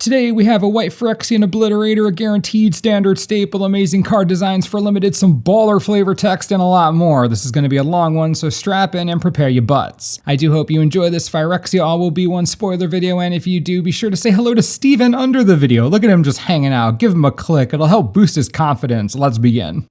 Today we have a white Phyrexian Obliterator, a guaranteed standard staple, amazing card designs for limited, some baller flavor text, and a lot more. This is going to be a long one, so strap in and prepare your butts. I do hope you enjoy this Phyrexia All Will Be One spoiler video, and if you do, be sure to say hello to Steven under the video. Look at him just hanging out. Give him a click. It'll help boost his confidence. Let's begin.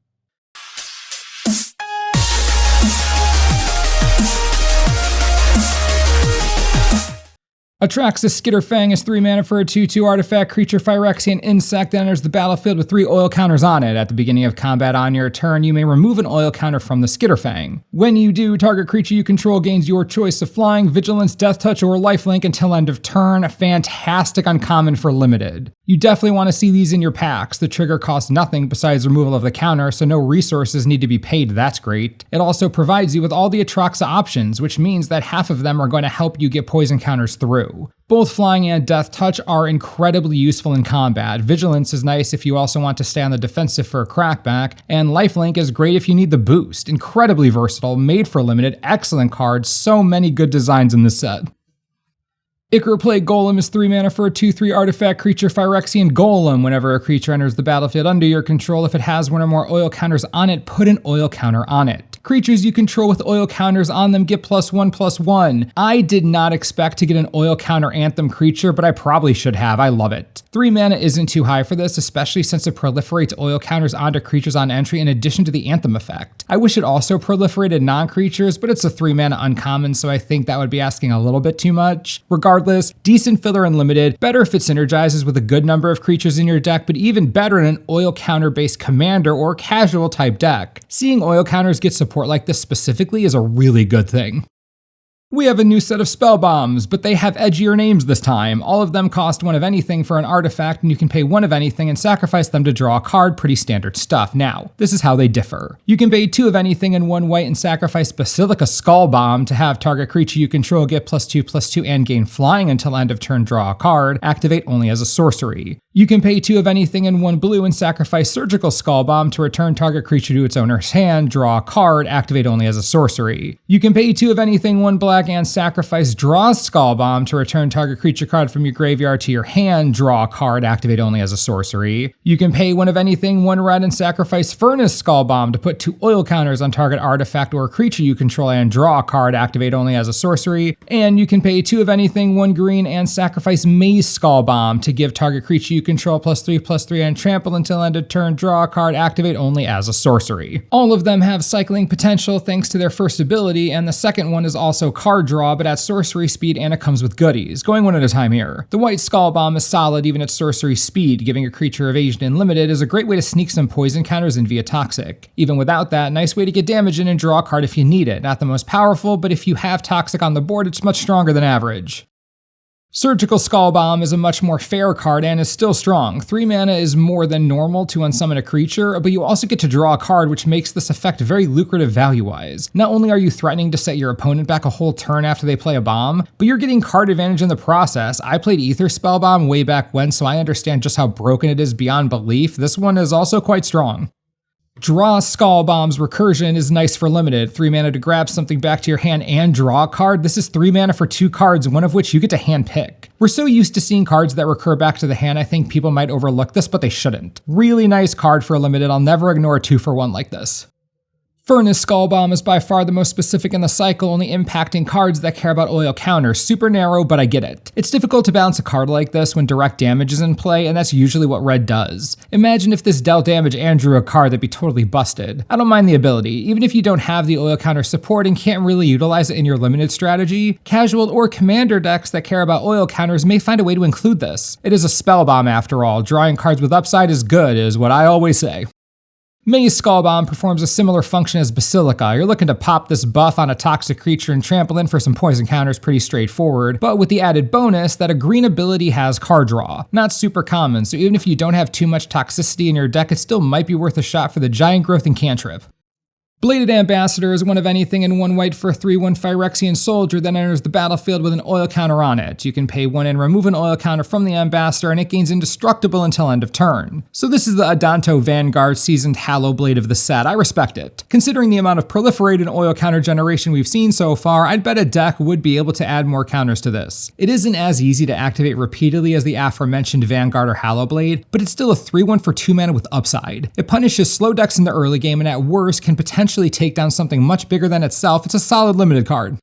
Atraxis Skitterfang is 3 mana for a 2/2 artifact creature Phyrexian insect that enters the battlefield with 3 oil counters on it. At the beginning of combat on your turn, you may remove an oil counter from the Skitterfang. When you do, target creature you control gains your choice of flying, vigilance, death touch, or lifelink until end of turn. Fantastic uncommon for limited. You definitely want to see these in your packs. The trigger costs nothing besides removal of the counter, so no resources need to be paid. That's great. It also provides you with all the Atraxa options, which means that half of them are going to help you get poison counters through. Both flying and death touch are incredibly useful in combat. Vigilance is nice if you also want to stay on the defensive for a crackback, and lifelink is great if you need the boost. Incredibly versatile, made for limited, excellent cards, so many good designs in this set. Plague Golem is 3 mana for a 2/3 artifact creature Phyrexian Golem. Whenever a creature enters the battlefield under your control, if it has one or more oil counters on it, put an oil counter on it. Creatures you control with oil counters on them get +1/+1. I did not expect to get an oil counter Anthem creature, but I probably should have. I love it. 3 mana isn't too high for this, especially since it proliferates oil counters onto creatures on entry in addition to the Anthem effect. I wish it also proliferated non-creatures, but it's a 3 mana uncommon, so I think that would be asking a little bit too much. Regardless, decent filler and limited, better if it synergizes with a good number of creatures in your deck, but even better in an oil counter based commander or casual type deck. Seeing oil counters get support like this specifically is a really good thing. We have a new set of spell bombs, but they have edgier names this time. All of them cost 1 of anything for an artifact, and you can pay 1 of anything and sacrifice them to draw a card. Pretty standard stuff. Now, this is how they differ. You can pay 2 of anything and 1 white and sacrifice Basilica Skull Bomb to have target creature you control get +2/+2 and gain flying until end of turn, draw a card, activate only as a sorcery. You can pay 2 of anything and 1 blue and sacrifice Surgical Skull Bomb to return target creature to its owner's hand, draw a card, activate only as a sorcery. You can pay 2 of anything, 1 black, and sacrifice Draw Skull Bomb to return target creature card from your graveyard to your hand, draw a card, activate only as a sorcery. You can pay 1 of anything, 1 red, and sacrifice Furnace Skull Bomb to put 2 oil counters on target artifact or creature you control and draw a card, activate only as a sorcery. And you can pay 2 of anything, 1 green, and sacrifice Maze Skull Bomb to give target creature you control +3/+3 and trample until end of turn, draw a card, activate only as a sorcery. All of them have cycling potential thanks to their first ability, and the second one is also card draw, but at sorcery speed, and it comes with goodies. Going one at a time here. The white Skull Bomb is solid even at sorcery speed. Giving a creature evasion in limited is a great way to sneak some poison counters in via toxic. Even without that, nice way to get damage in and draw a card if you need it. Not the most powerful, but if you have toxic on the board, it's much stronger than average. Surgical Skull Bomb is a much more fair card and is still strong. 3 mana is more than normal to unsummon a creature, but you also get to draw a card, which makes this effect very lucrative value-wise. Not only are you threatening to set your opponent back a whole turn after they play a bomb, but you're getting card advantage in the process. I played Ether Spell Bomb way back when, so I understand just how broken it is beyond belief. This one is also quite strong. Draw Skull Bomb's Recursion is nice for limited. 3 mana to grab something back to your hand and draw a card. This is 3 mana for 2 cards, one of which you get to hand pick. We're so used to seeing cards that recur back to the hand, I think people might overlook this, but they shouldn't. Really nice card for limited. I'll never ignore a 2-for-1 like this. Furnace Skull Bomb is by far the most specific in the cycle, only impacting cards that care about oil counters. Super narrow, but I get it. It's difficult to balance a card like this when direct damage is in play, and that's usually what red does. Imagine if this dealt damage and drew a card, that'd be totally busted. I don't mind the ability. Even if you don't have the oil counter support and can't really utilize it in your limited strategy, casual or commander decks that care about oil counters may find a way to include this. It is a spell bomb after all. Drawing cards with upside is good, is what I always say. Maze Skull Bomb performs a similar function as Basilica. You're looking to pop this buff on a toxic creature and trample in for some poison counters, pretty straightforward, but with the added bonus that a green ability has card draw. Not super common, so even if you don't have too much toxicity in your deck, it still might be worth a shot for the giant growth and cantrip. Bladed Ambassador is one of anything in 1 white for a 3/1 Phyrexian soldier that enters the battlefield with an oil counter on it. You can pay 1 and remove an oil counter from the Ambassador, and it gains indestructible until end of turn. So this is the Adanto Vanguard seasoned Hallow Blade of the set. I respect it. Considering the amount of proliferated oil counter generation we've seen so far, I'd bet a deck would be able to add more counters to this. It isn't as easy to activate repeatedly as the aforementioned Vanguard or Hallow Blade, but it's still a 3/1 for 2 mana with upside. It punishes slow decks in the early game and at worst can potentially take down something much bigger than itself. It's a solid limited card.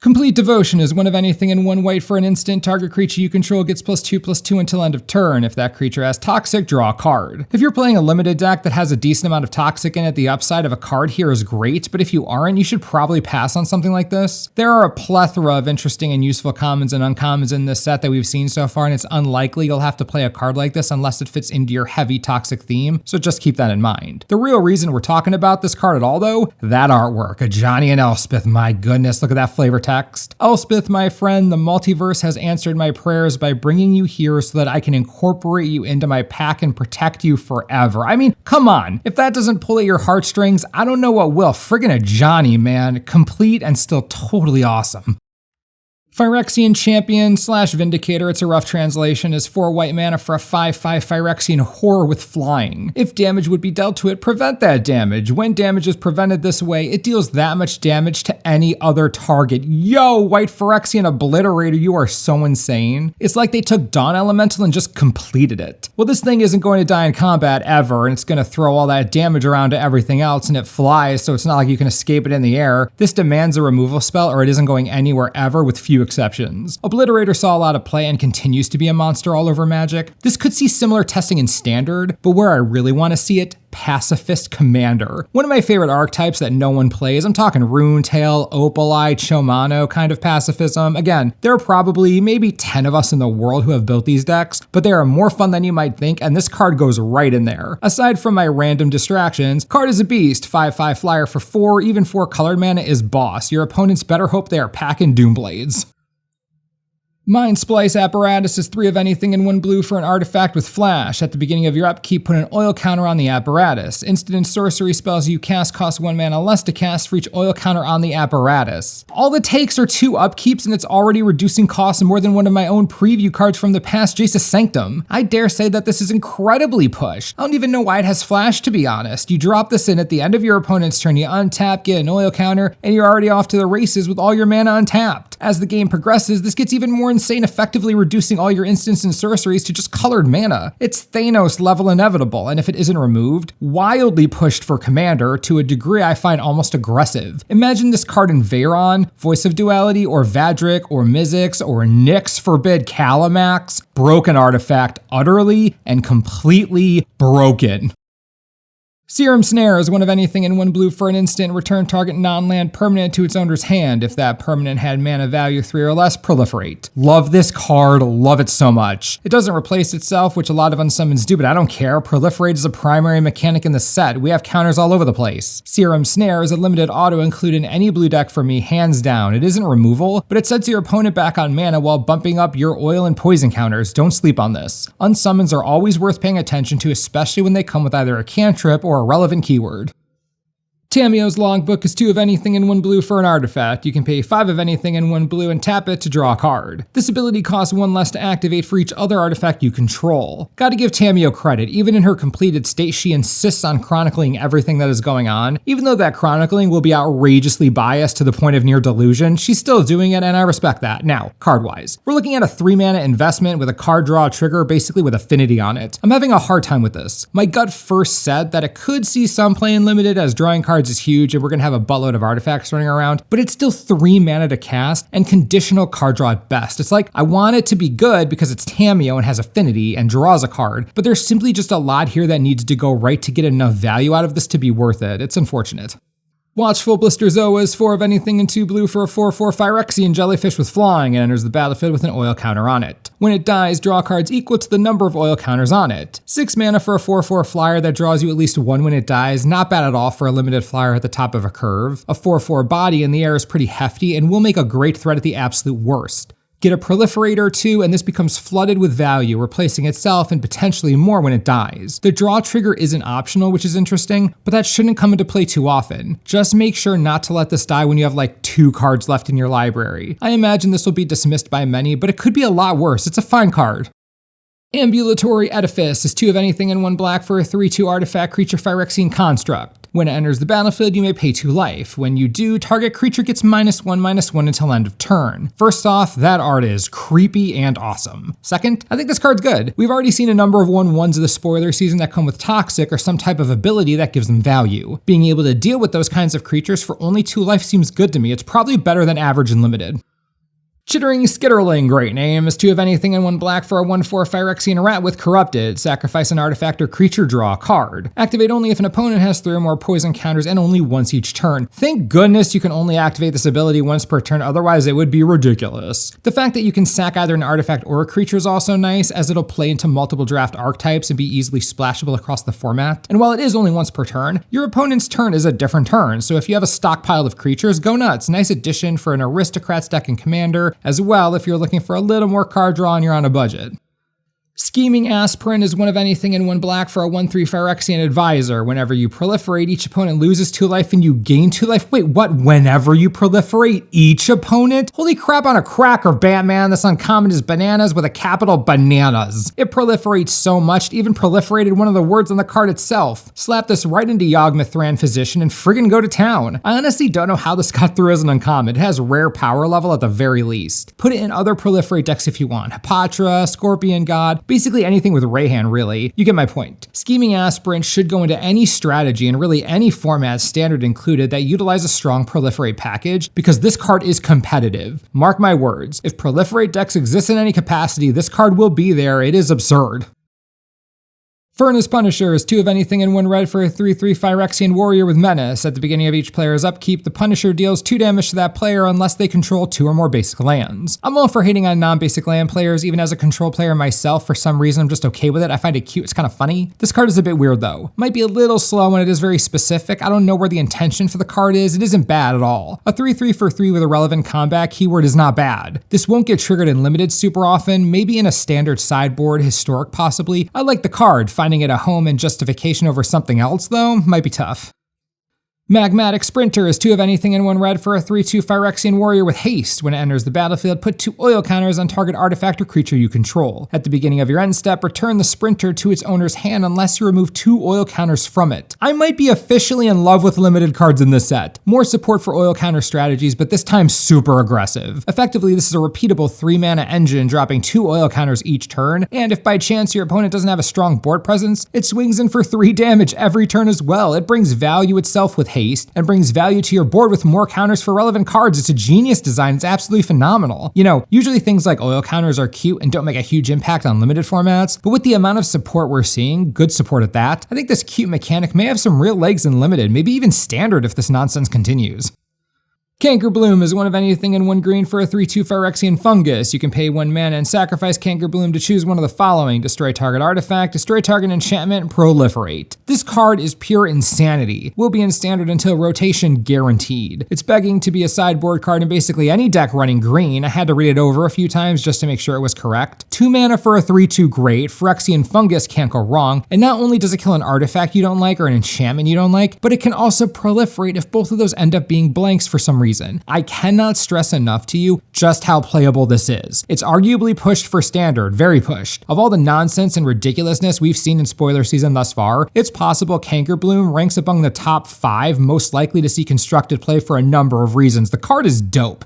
Complete Devotion is one of anything in 1 white for an instant. Target creature you control gets +2/+2 until end of turn. If that creature has Toxic, draw a card. If you're playing a limited deck that has a decent amount of Toxic in it, the upside of a card here is great, but if you aren't, you should probably pass on something like this. There are a plethora of interesting and useful commons and uncommons in this set that we've seen so far, and it's unlikely you'll have to play a card like this unless it fits into your heavy Toxic theme, so just keep that in mind. The real reason we're talking about this card at all, though, that artwork. A Johnny and Elspeth, my goodness, look at that flavor text. Elspeth, my friend, the multiverse has answered my prayers by bringing you here so that I can incorporate you into my pack and protect you forever. I mean, come on. If that doesn't pull at your heartstrings, I don't know what will. Friggin' a Johnny, man. Complete and still totally awesome. Phyrexian Champion / Vindicator, it's a rough translation, is 4 white mana for a 5/5 Phyrexian horror with flying. If damage would be dealt to it, prevent that damage. When damage is prevented this way, it deals that much damage to any other target. Yo, white Phyrexian Obliterator, you are so insane. It's like they took Dawn Elemental and just completed it. Well, this thing isn't going to die in combat ever, and it's going to throw all that damage around to everything else, and it flies, so it's not like you can escape it in the air. This demands a removal spell, or it isn't going anywhere ever, with few exceptions. Obliterator saw a lot of play and continues to be a monster all over Magic. This could see similar testing in Standard, but where I really want to see it, Pacifist Commander. One of my favorite archetypes that no one plays. I'm talking Runetail, Opaleye, Chomano kind of pacifism. Again, there are probably maybe 10 of us in the world who have built these decks, but they are more fun than you might think, and this card goes right in there. Aside from my random distractions, card is a beast. 5/5 flyer for 4, even 4 colored mana is boss. Your opponents better hope they are packing Doomblades. Mind Splice Apparatus is 3 of anything in 1 blue for an artifact with flash. At the beginning of your upkeep, put an oil counter on the apparatus. Instant and sorcery spells you cast cost 1 mana less to cast for each oil counter on the apparatus. All it takes are 2 upkeeps and it's already reducing costs more than one of my own preview cards from the past, Jace's Sanctum. I dare say that this is incredibly push. I don't even know why it has flash, to be honest. You drop this in at the end of your opponent's turn, you untap, get an oil counter, and you're already off to the races with all your mana untapped. As the game progresses, this gets even more insane, effectively reducing all your instants and sorceries to just colored mana. It's Thanos level inevitable, and if it isn't removed, wildly pushed for Commander to a degree I find almost aggressive. Imagine this card in Veyron, Voice of Duality, or Vadrik, or Mizzix, or Nyx Forbid Calamax. Broken artifact, utterly and completely broken. Serum Snare is 1 of anything in 1 blue for an instant. Return target non-land permanent to its owner's hand. If that permanent had mana value 3 or less, proliferate. Love this card, love it so much. It doesn't replace itself, which a lot of unsummons do, but I don't care. Proliferate is a primary mechanic in the set. We have counters all over the place. Serum Snare is a limited auto include in any blue deck for me, hands down. It isn't removal, but it sets your opponent back on mana while bumping up your oil and poison counters. Don't sleep on this. Unsummons are always worth paying attention to, especially when they come with either a cantrip or a relevant keyword. Tamiyos Logbook is 2 of anything in 1 blue for an artifact. You can pay 5 of anything in 1 blue and tap it to draw a card. This ability costs 1 less to activate for each other artifact you control. Gotta give Tamiyo credit. Even in her completed state, she insists on chronicling everything that is going on. Even though that chronicling will be outrageously biased to the point of near delusion, she's still doing it, and I respect that. Now, card-wise, we're looking at a 3 mana investment with a card draw trigger, basically with affinity on it. I'm having a hard time with this. My gut first said that it could see some play in limited, as drawing cards is huge and we're going to have a buttload of artifacts running around, but it's still 3 mana to cast and conditional card draw at best. It's like, I want it to be good because it's Tamiyo and has affinity and draws a card, but there's simply just a lot here that needs to go right to get enough value out of this to be worth it. It's unfortunate. Watchful Blister Zoa is 4 of anything in 2 blue for a 4/4 Phyrexian Jellyfish with flying and enters the battlefield with an oil counter on it. When it dies, draw cards equal to the number of oil counters on it. 6 mana for a 4/4 flyer that draws you at least 1 when it dies, not bad at all for a limited flyer at the top of a curve. A 4/4 body in the air is pretty hefty and will make a great threat at the absolute worst. Get a proliferate or two, and this becomes flooded with value, replacing itself and potentially more when it dies. The draw trigger isn't optional, which is interesting, but that shouldn't come into play too often. Just make sure not to let this die when you have like 2 cards left in your library. I imagine this will be dismissed by many, but it could be a lot worse. It's a fine card. Ambulatory Edifice is 2 of anything and 1 black for a 3/2 artifact creature Phyrexian construct. When it enters the battlefield, you may pay 2 life. When you do, target creature gets -1/-1 until end of turn. First off, that art is creepy and awesome. Second, I think this card's good. We've already seen a number of 1/1s of the spoiler season that come with Toxic or some type of ability that gives them value. Being able to deal with those kinds of creatures for only 2 life seems good to me. It's probably better than average and limited. Chittering Skitterfang, great name, is 2 of anything and 1 black for a 1/4 Phyrexian rat with Corrupted. Sacrifice an artifact or creature, draw a card. Activate only if an opponent has 3 or more poison counters and only once each turn. Thank goodness you can only activate this ability once per turn, otherwise it would be ridiculous. The fact that you can sack either an artifact or a creature is also nice, as it'll play into multiple draft archetypes and be easily splashable across the format. And while it is only once per turn, your opponent's turn is a different turn, so if you have a stockpile of creatures, go nuts. Nice addition for an Aristocrats deck and Commander, as well if you're looking for a little more card draw and you're on a budget. Scheming Aspirin is 1 of anything and 1 black for a 1/3 Phyrexian Advisor. Whenever you proliferate, each opponent loses 2 life and you gain 2 life. Wait, what? Whenever you proliferate, each opponent? Holy crap on a cracker, Batman. This uncommon is bananas with a capital bananas. It proliferates so much, it even proliferated one of the words on the card itself. Slap this right into Yawgmothran Physician and friggin' go to town. I honestly don't know how this got through as an uncommon. It has rare power level at the very least. Put it in other proliferate decks if you want. Hapatra, Scorpion God, basically anything with Rayhan, really. You get my point. Scheming Aspirant should go into any strategy and really any format, standard included, that utilize a strong proliferate package, because this card is competitive. Mark my words, if proliferate decks exist in any capacity, this card will be there. It is absurd. Furnace Punisher is 2 of anything and 1 red for a 3/3 Phyrexian warrior with menace. At the beginning of each player's upkeep, the Punisher deals 2 damage to that player unless they control 2 or more basic lands. I'm all for hating on non-basic land players, even as a control player myself. For some reason, I'm just okay with it. I find it cute, it's kind of funny. This card is a bit weird though. Might be a little slow and it is very specific. I don't know where the intention for the card is. It isn't bad at all. A 3/3 for 3 with a relevant combat keyword is not bad. This won't get triggered in limited super often, maybe in a standard sideboard, historic possibly. I like the card. Finding it a home and justification over something else, though, might be tough. Magmatic Sprinter is 2 of anything and 1 red for a 3/2 Phyrexian warrior with haste. When it enters the battlefield, put 2 oil counters on target artifact or creature you control. At the beginning of your end step, return the Sprinter to its owner's hand unless you remove 2 oil counters from it. I might be officially in love with limited cards in this set. More support for oil counter strategies, but this time super aggressive. Effectively, this is a repeatable 3-mana engine, dropping 2 oil counters each turn, and if by chance your opponent doesn't have a strong board presence, it swings in for 3 damage every turn as well. It brings value itself with haste and brings value to your board with more counters for relevant cards. It's a genius design. It's absolutely phenomenal. You know, usually things like oil counters are cute and don't make a huge impact on limited formats, but with the amount of support we're seeing, good support at that, I think this cute mechanic may have some real legs in limited, maybe even standard if this nonsense continues. Canker Bloom is 1 of anything and 1 green for a 3/2 Phyrexian fungus. You can pay 1 mana and sacrifice Canker Bloom to choose one of the following: destroy target artifact, destroy target enchantment, and proliferate. This card is pure insanity. Will be in standard until rotation guaranteed. It's begging to be a sideboard card in basically any deck running green. I had to read it over a few times just to make sure it was correct. 2 mana for a 3/2 great. Phyrexian fungus can't go wrong. And not only does it kill an artifact you don't like or an enchantment you don't like, but it can also proliferate if both of those end up being blanks for some reason. I cannot stress enough to you just how playable this is. It's arguably pushed for standard, very pushed. Of all the nonsense and ridiculousness we've seen in spoiler season thus far, it's possible Canker Bloom ranks among the top 5 most likely to see constructed play for a number of reasons. The card is dope.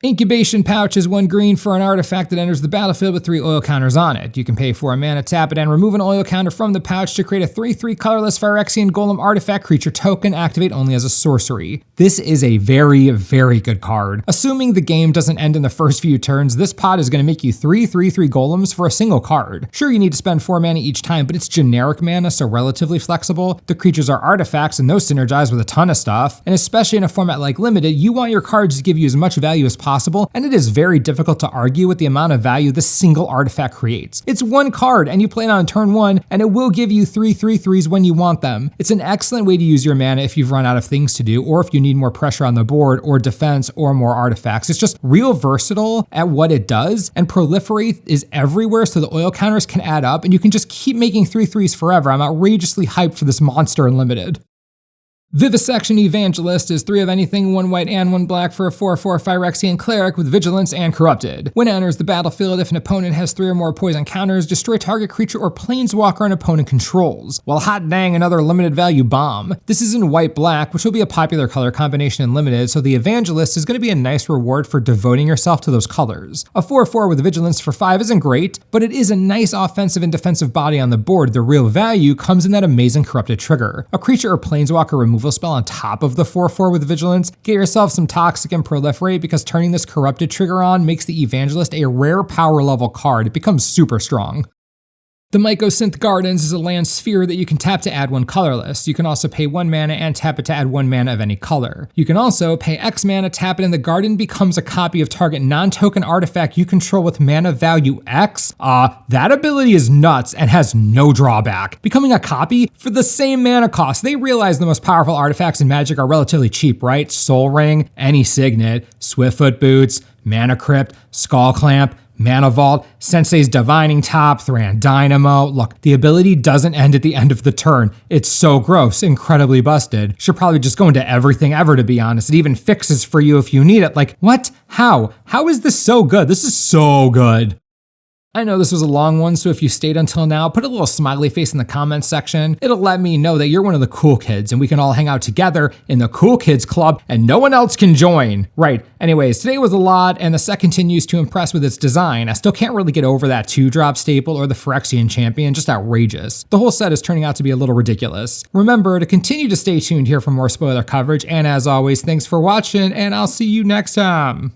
Incubation Pouch is 1 green for an artifact that enters the battlefield with 3 oil counters on it. You can pay 4 mana, tap it, and remove an oil counter from the pouch to create a 3/3 colorless Phyrexian Golem artifact creature token, activate only as a sorcery. This is a very, very good card. Assuming the game doesn't end in the first few turns, this pod is going to make you 3/3 golems for a single card. Sure, you need to spend 4 mana each time, but it's generic mana, so relatively flexible. The creatures are artifacts, and those synergize with a ton of stuff. And especially in a format like Limited, you want your cards to give you as much value as possible. possible, and it is very difficult to argue with the amount of value this single artifact creates. It's one card, and you play it on turn 1, and it will give you 3/3/3s when you want them. It's an excellent way to use your mana if you've run out of things to do, or if you need more pressure on the board, or defense, or more artifacts. It's just real versatile at what it does, and proliferate is everywhere, so the oil counters can add up, and you can just keep making 3/3s forever. I'm outrageously hyped for this monster in Limited. Vivisection Evangelist is 3 of anything, 1 white and 1 black for a 4/4 Phyrexian Cleric with Vigilance and Corrupted. When it enters the battlefield, if an opponent has 3 or more poison counters, destroy target creature or planeswalker an opponent controls. Well, hot dang, another limited value bomb. This is in white-black, which will be a popular color combination in Limited, so the Evangelist is going to be a nice reward for devoting yourself to those colors. A 4/4 with Vigilance for 5 isn't great, but it is a nice offensive and defensive body on the board. The real value comes in that amazing Corrupted trigger. A creature or planeswalker removal spell on top of the 4/4 with Vigilance. Get yourself some Toxic and Proliferate, because turning this Corrupted trigger on makes the Evangelist a rare power level card. It becomes super strong. The Micosynth Gardens is a land sphere that you can tap to add 1 colorless. You can also pay 1 mana and tap it to add 1 mana of any color. You can also pay X mana, tap it, and the garden becomes a copy of target non-token artifact you control with mana value X. That ability is nuts and has no drawback. Becoming a copy for the same mana cost. They realize the most powerful artifacts in Magic are relatively cheap, right? Soul Ring, any Signet, Swiftfoot Boots, Mana Crypt, Skull Clamp, Mana Vault, Sensei's Divining Top, Thran Dynamo. Look, the ability doesn't end at the end of the turn. It's so gross, incredibly busted. Should probably just go into everything ever, to be honest. It even fixes for you if you need it. Like, what? How? How is this so good? This is so good. I know this was a long one, so if you stayed until now, put a little smiley face in the comments section. It'll let me know that you're one of the cool kids, and we can all hang out together in the Cool Kids Club, and no one else can join. Right, anyways, today was a lot, and the set continues to impress with its design. I still can't really get over that 2-drop staple or the Phyrexian Champion, just outrageous. The whole set is turning out to be a little ridiculous. Remember to continue to stay tuned here for more spoiler coverage, and as always, thanks for watching, and I'll see you next time.